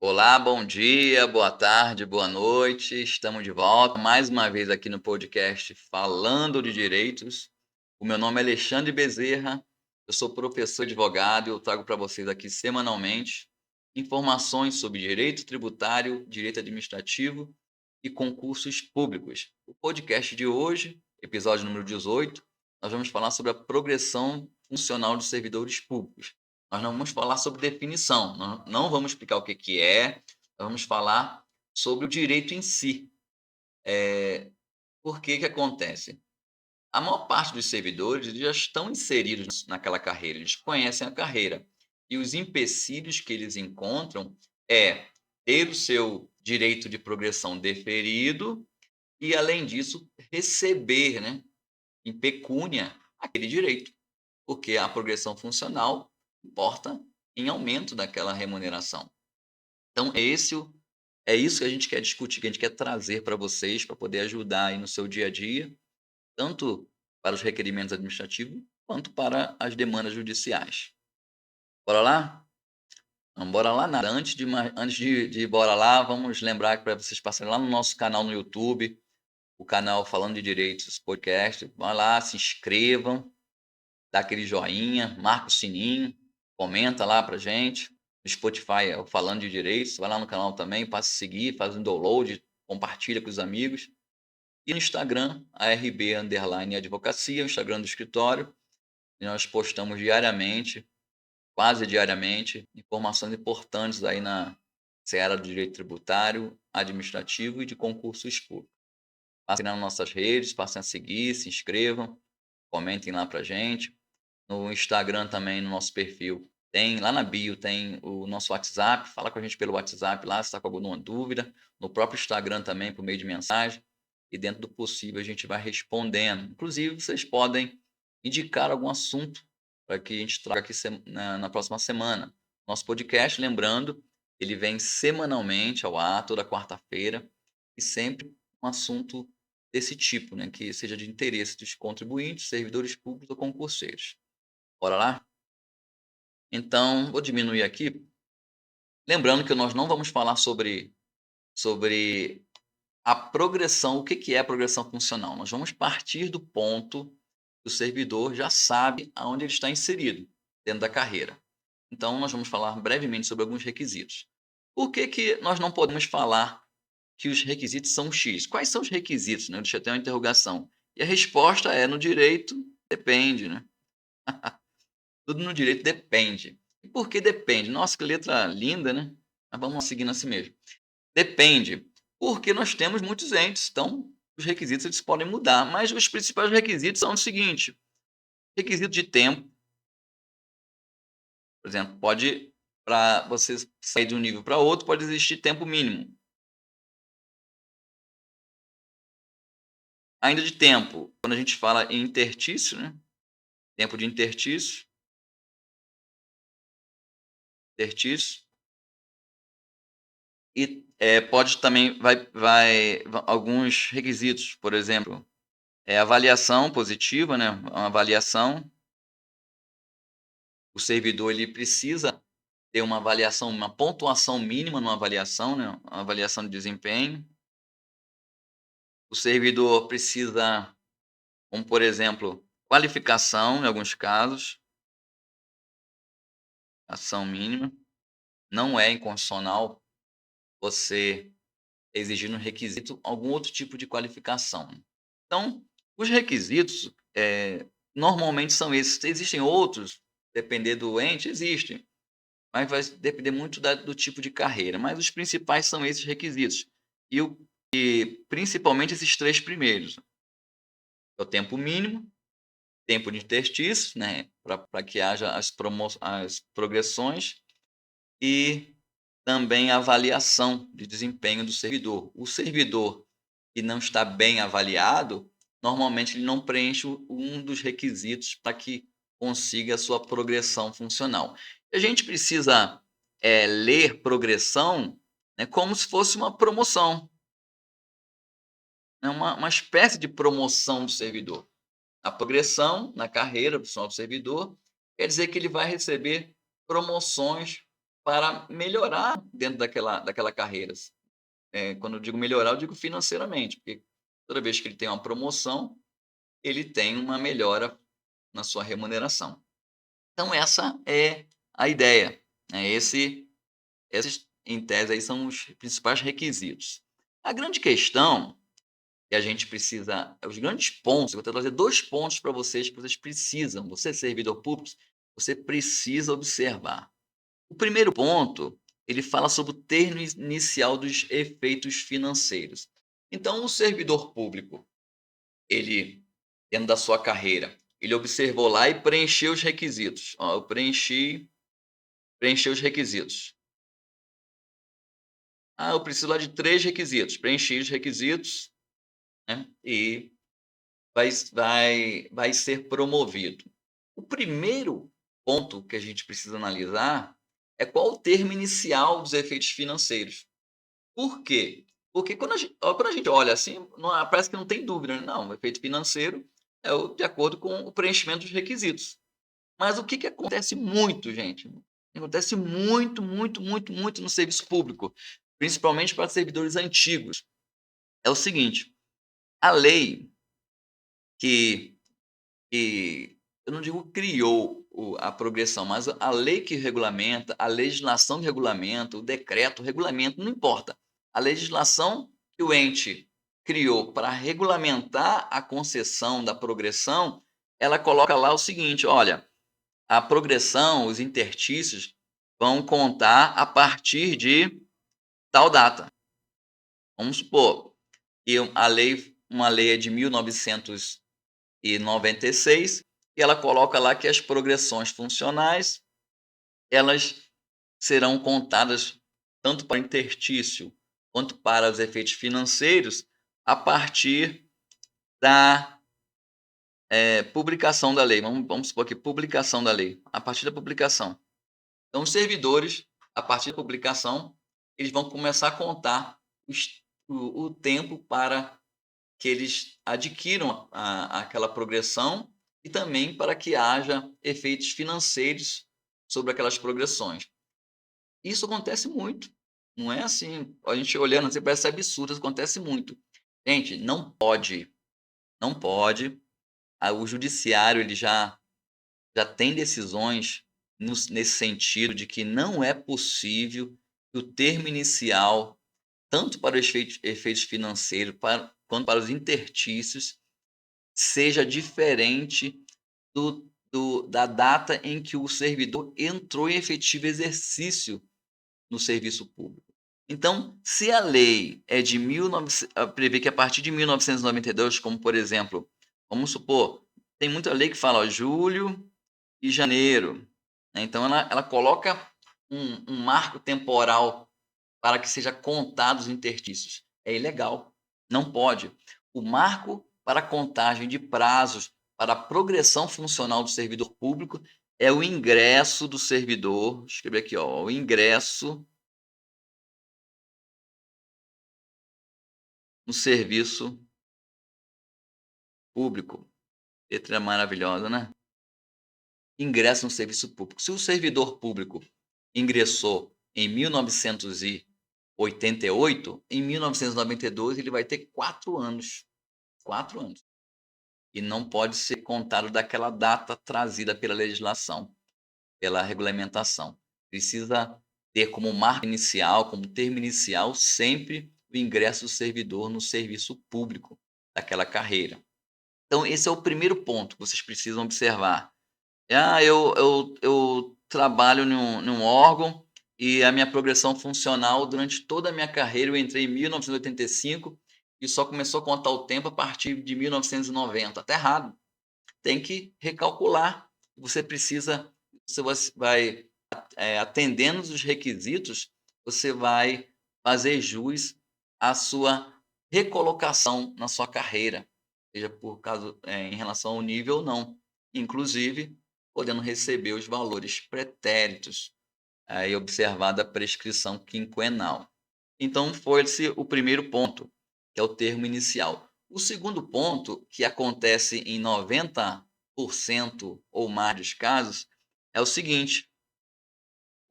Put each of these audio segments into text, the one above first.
Olá, bom dia, boa tarde, boa noite. Estamos de volta mais uma vez aqui no podcast Falando de Direitos. O meu nome é Alexandre Bezerra, eu sou professor advogado e eu trago para vocês aqui semanalmente informações sobre direito tributário, direito administrativo e concursos públicos. O podcast de hoje, episódio número 18, nós vamos falar sobre a progressão funcional dos servidores públicos. Nós não vamos falar sobre definição, não vamos explicar o que é, nós vamos falar sobre o direito em si. Por que acontece? A maior parte dos servidores eles já estão inseridos naquela carreira, eles conhecem a carreira. E os empecilhos que eles encontram é ter o seu direito de progressão deferido e, além disso, receber, né, em pecúnia aquele direito, porque a progressão funcional importa em aumento daquela remuneração. Então, é isso que a gente quer discutir, que a gente quer trazer para vocês, para poder ajudar aí no seu dia a dia, tanto para os requerimentos administrativos, quanto para as demandas judiciais. Bora lá? Então, bora lá nada. Antes de ir bora lá, vamos lembrar para vocês passarem lá no nosso canal no YouTube, o canal Falando de Direitos Podcast. Vão lá, se inscrevam, dá aquele joinha, marca o sininho, comenta lá pra gente. No Spotify é o Falando de Direitos, vai lá no canal também, passa a seguir, faz um download, compartilha com os amigos. E no Instagram, ARB_Advocacia, o Instagram do escritório, e nós postamos diariamente, quase diariamente, informações importantes aí na seara do direito tributário, administrativo e de concursos públicos. Passem lá nas nossas redes, passem a seguir, se inscrevam, comentem lá pra gente. No Instagram também, no nosso perfil, tem lá na bio tem o nosso WhatsApp, fala com a gente pelo WhatsApp lá, se está com alguma dúvida. No próprio Instagram também, por meio de mensagem. E dentro do possível a gente vai respondendo. Inclusive, vocês podem indicar algum assunto para que a gente traga aqui na próxima semana. Nosso podcast, lembrando, ele vem semanalmente ao ar, toda quarta-feira, e sempre um assunto desse tipo, né, que seja de interesse dos contribuintes, servidores públicos ou concurseiros. Bora lá? Então, vou diminuir aqui. Lembrando que nós não vamos falar sobre a progressão, o que é a progressão funcional. Nós vamos partir do ponto que o servidor já sabe aonde ele está inserido dentro da carreira. Então, nós vamos falar brevemente sobre alguns requisitos. Por que nós não podemos falar que os requisitos são X? Quais são os requisitos, né? Deixa eu ter uma interrogação. E a resposta é: no direito, depende, né? Tudo no direito depende. E por que depende? Nossa, que letra linda, né? Mas vamos seguindo assim mesmo. Depende, porque nós temos muitos entes, então os requisitos eles podem mudar, mas os principais requisitos são o seguinte: requisito de tempo, por exemplo, pode para você sair de um nível para outro, pode existir tempo mínimo. Ainda de tempo, quando a gente fala em interstício, né? Tempo de interstício. E, pode também alguns requisitos, por exemplo, avaliação positiva, né, uma avaliação. O servidor ele precisa ter uma avaliação, uma pontuação mínima numa avaliação, né, uma avaliação de desempenho. O servidor precisa, como por exemplo, qualificação em alguns casos, ação mínima. Não é inconstitucional você exigir no requisito algum outro tipo de qualificação. Então, os requisitos, normalmente são esses. Existem outros, depender do ente, existem, mas vai depender muito do tipo de carreira. Mas os principais são esses requisitos. E principalmente esses três primeiros. É o tempo mínimo, tempo de interstício, né, para que haja as progressões, e também a avaliação de desempenho do servidor. O servidor que não está bem avaliado, normalmente ele não preenche um dos requisitos para que consiga a sua progressão funcional. A gente precisa ler progressão, né, como se fosse uma promoção, né, uma espécie de promoção do servidor. A progressão na carreira profissional do servidor quer dizer que ele vai receber promoções para melhorar dentro daquela carreira. Quando eu digo melhorar, eu digo financeiramente, porque toda vez que ele tem uma promoção, ele tem uma melhora na sua remuneração. Então essa é a ideia, né, esses, em tese, aí são os principais requisitos. A grande questão que a gente precisa os grandes pontos, eu vou trazer 2 pontos para vocês que vocês precisam, você servidor público, você precisa observar. O primeiro ponto, ele fala sobre o termo inicial dos efeitos financeiros. Então o servidor público, ele, dentro da sua carreira, ele observou lá e preencheu os requisitos. Ó, eu preenchi os requisitos. Ah, eu preciso lá de 3 requisitos, preenchi os requisitos, né, e vai ser promovido. O primeiro ponto que a gente precisa analisar é qual o termo inicial dos efeitos financeiros. Por quê? Porque quando a gente olha assim, parece que não tem dúvida, né? Não, o efeito financeiro é de acordo com o preenchimento dos requisitos. Mas o que, que acontece muito, gente? Acontece muito, muito, muito, muito no serviço público, principalmente para servidores antigos. É o seguinte: a lei que eu não digo criou a progressão, mas a lei que regulamenta, a legislação que regulamenta, o decreto, o regulamento, não importa. A legislação que o ente criou para regulamentar a concessão da progressão, ela coloca lá o seguinte: olha, a progressão, os interstícios vão contar a partir de tal data. Vamos supor que uma lei é de 1996 e ela coloca lá que as progressões funcionais, elas serão contadas tanto para interstício quanto para os efeitos financeiros a partir da, publicação da lei. Vamos supor aqui, publicação da lei, a partir da publicação. Então os servidores, a partir da publicação, eles vão começar a contar o tempo para que eles adquiram aquela progressão e também para que haja efeitos financeiros sobre aquelas progressões. Isso acontece muito, não é assim, a gente olhando assim parece absurdo, isso acontece muito. Gente, não pode, o judiciário ele já tem decisões nesse sentido de que não é possível que o termo inicial, tanto para os efeitos financeiros quanto para os interstícios, seja diferente da data em que o servidor entrou em efetivo exercício no serviço público. Então, se a lei é de prevê que a partir de 1992, como por exemplo, vamos supor, tem muita lei que fala, ó, julho e janeiro, né, então ela coloca um marco temporal para que seja contados os interstícios. É ilegal, não pode. O marco para a contagem de prazos para a progressão funcional do servidor público é o ingresso do servidor, vou escrever aqui, ó, o ingresso no serviço público. Letra maravilhosa, né? Ingresso no serviço público. Se o servidor público ingressou em 1988, em 1992 ele vai ter 4 anos. 4 anos. E não pode ser contado daquela data trazida pela legislação, pela regulamentação. Precisa ter como marco inicial, como termo inicial, sempre o ingresso do servidor no serviço público daquela carreira. Então esse é o primeiro ponto que vocês precisam observar. Ah, eu trabalho num órgão e a minha progressão funcional durante toda a minha carreira, eu entrei em 1985 e só começou a contar o tempo a partir de 1990. Está errado. Tem que recalcular. Você precisa, você vai, atendendo os requisitos, você vai fazer jus à sua recolocação na sua carreira, seja por caso, em relação ao nível ou não. Inclusive, podendo receber os valores pretéritos, aí observada a prescrição quinquenal. Então foi esse o primeiro ponto, que é o termo inicial. O segundo ponto, que acontece em 90% ou mais dos casos, é o seguinte: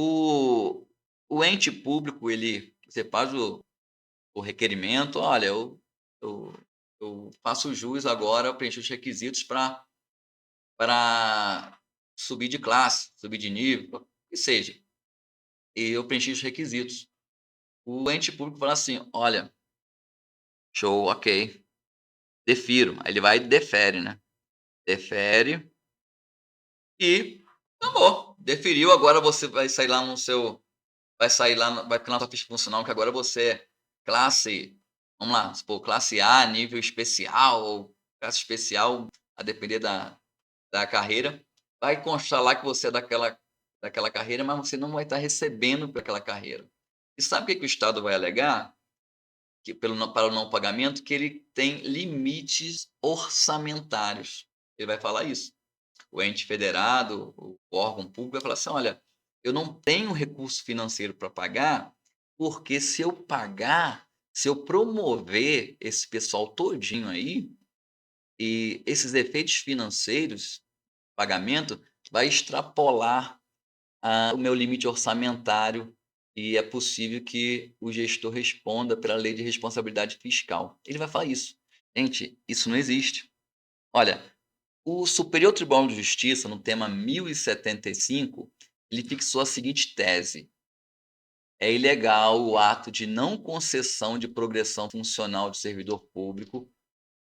O o ente público, você faz o requerimento: "Olha, eu eu faço jus agora, eu preenchi os requisitos para subir de classe, subir de nível", o que seja, e eu preenchi os requisitos. O ente público fala assim: "Olha, show, ok, defiro". Aí ele vai e defere, né. Defere e acabou. Deferiu, agora você vai sair lá vai ficar na sua ficha funcional que agora você é classe, vamos lá, supor, classe A, nível especial ou classe especial, a depender da carreira. Vai constar lá que você é daquela carreira, mas você não vai estar recebendo por aquela carreira. E sabe o que que o Estado vai alegar? Que para o não pagamento, que ele tem limites orçamentários. Ele vai falar isso. O ente federado, o órgão público vai falar assim: "Olha, eu não tenho recurso financeiro para pagar, porque se eu pagar, se eu promover esse pessoal todinho aí, e esses efeitos financeiros, pagamento, vai extrapolar o meu limite orçamentário, e é possível que o gestor responda pela lei de responsabilidade fiscal". Ele vai falar isso. Gente, isso não existe. Olha, o Superior Tribunal de Justiça, no tema 1075, ele fixou a seguinte tese: é ilegal o ato de não concessão de progressão funcional de servidor público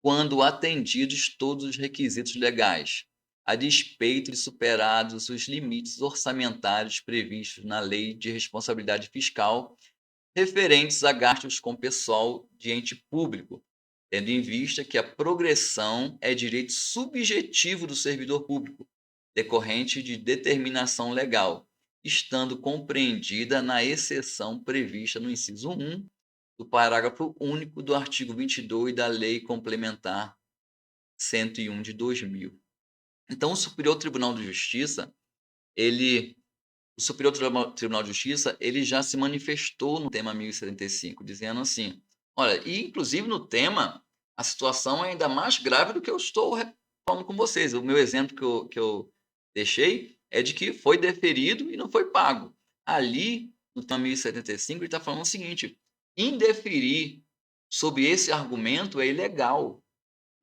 quando atendidos todos os requisitos legais, a despeito de superados os limites orçamentários previstos na Lei de Responsabilidade Fiscal referentes a gastos com pessoal de ente público, tendo em vista que a progressão é direito subjetivo do servidor público, decorrente de determinação legal, estando compreendida na exceção prevista no inciso 1 do parágrafo único do artigo 22 da Lei Complementar 101 de 2000. Então, ele o Superior Tribunal de Justiça, ele já se manifestou no tema 1075, dizendo assim: "Olha", e inclusive no tema, a situação é ainda mais grave do que eu estou falando com vocês. O meu exemplo que eu deixei é de que foi deferido e não foi pago. Ali, no tema 1075, ele está falando o seguinte: indeferir sob esse argumento é ilegal.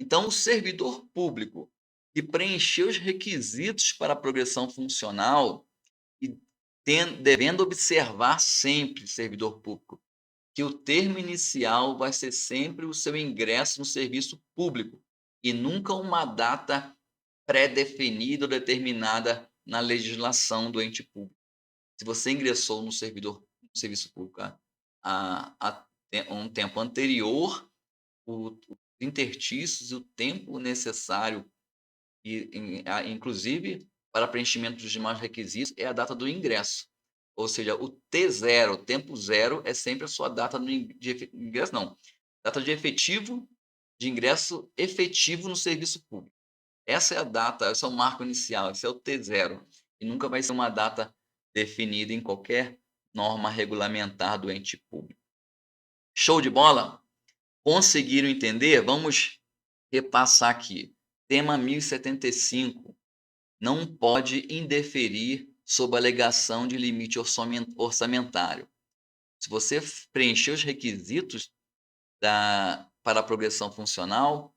Então, o servidor público que preencheu os requisitos para a progressão funcional e devendo observar sempre, servidor público, que o termo inicial vai ser sempre o seu ingresso no serviço público e nunca uma data pré-definida ou determinada na legislação do ente público. Se você ingressou no serviço público um tempo anterior, os interstícios e o tempo necessário inclusive, para preenchimento dos demais requisitos, é a data do ingresso. Ou seja, o T0, o tempo zero, é sempre a sua data de ingresso não, data de ingresso efetivo no serviço público. Essa é a data, esse é o marco inicial, esse é o T0, e nunca vai ser uma data definida em qualquer norma regulamentar do ente público. Show de bola? Conseguiram entender? Vamos repassar aqui. Tema 1075. Não pode indeferir sob alegação de limite orçamentário. Se você preencher os requisitos para a progressão funcional,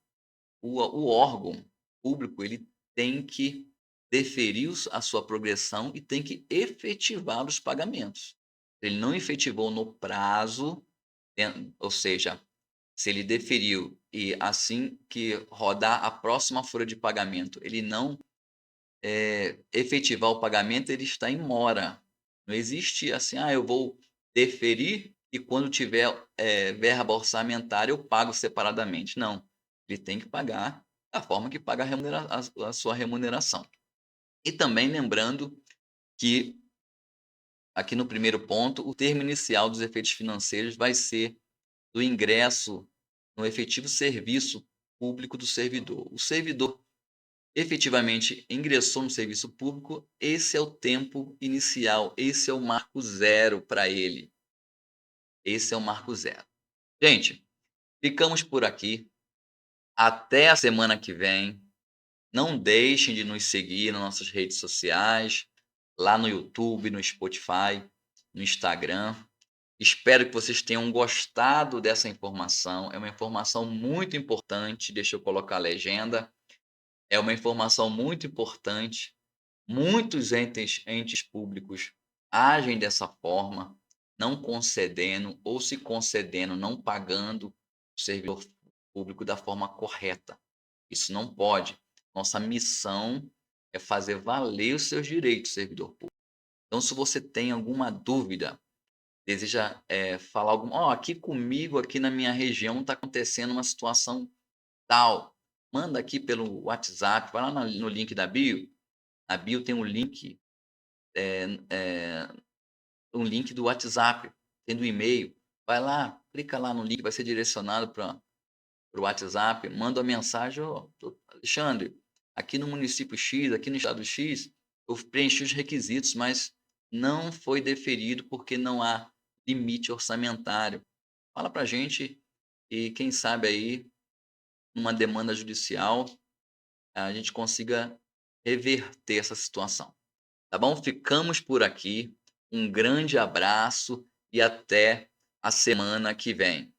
o órgão público ele tem que deferir a sua progressão e tem que efetivar os pagamentos. Se ele não efetivou no prazo, ou seja, se ele deferiu e assim que rodar a próxima folha de pagamento, ele não efetivar o pagamento, ele está em mora. Não existe assim: "Ah, eu vou deferir e quando tiver, verba orçamentária eu pago separadamente". Não, ele tem que pagar da forma que paga a sua remuneração. E também lembrando que, aqui no primeiro ponto, o termo inicial dos efeitos financeiros vai ser do ingresso no efetivo serviço público do servidor. O servidor efetivamente ingressou no serviço público, esse é o tempo inicial, esse é o marco zero para ele, esse é o marco zero. Gente, ficamos por aqui, até a semana que vem, não deixem de nos seguir nas nossas redes sociais, lá no YouTube, no Spotify, no Instagram. Espero que vocês tenham gostado dessa informação. É uma informação muito importante. Deixa eu colocar a legenda. É uma informação muito importante. Muitos entes públicos agem dessa forma, não concedendo ou se concedendo, não pagando o servidor público da forma correta. Isso não pode. Nossa missão é fazer valer os seus direitos, servidor público. Então, se você tem alguma dúvida, deseja, falar aqui comigo, aqui na minha região está acontecendo uma situação tal", manda aqui pelo WhatsApp, vai lá no link da bio, na bio tem eh um link do WhatsApp, tem do e-mail, vai lá, clica lá no link, vai ser direcionado para o WhatsApp, manda uma mensagem: "Ô, Alexandre, aqui no município X, aqui no estado X, eu preenchi os requisitos, mas não foi deferido porque não há limite orçamentário". Fala pra gente e quem sabe aí, numa demanda judicial, a gente consiga reverter essa situação, tá bom? Ficamos por aqui, um grande abraço e até a semana que vem.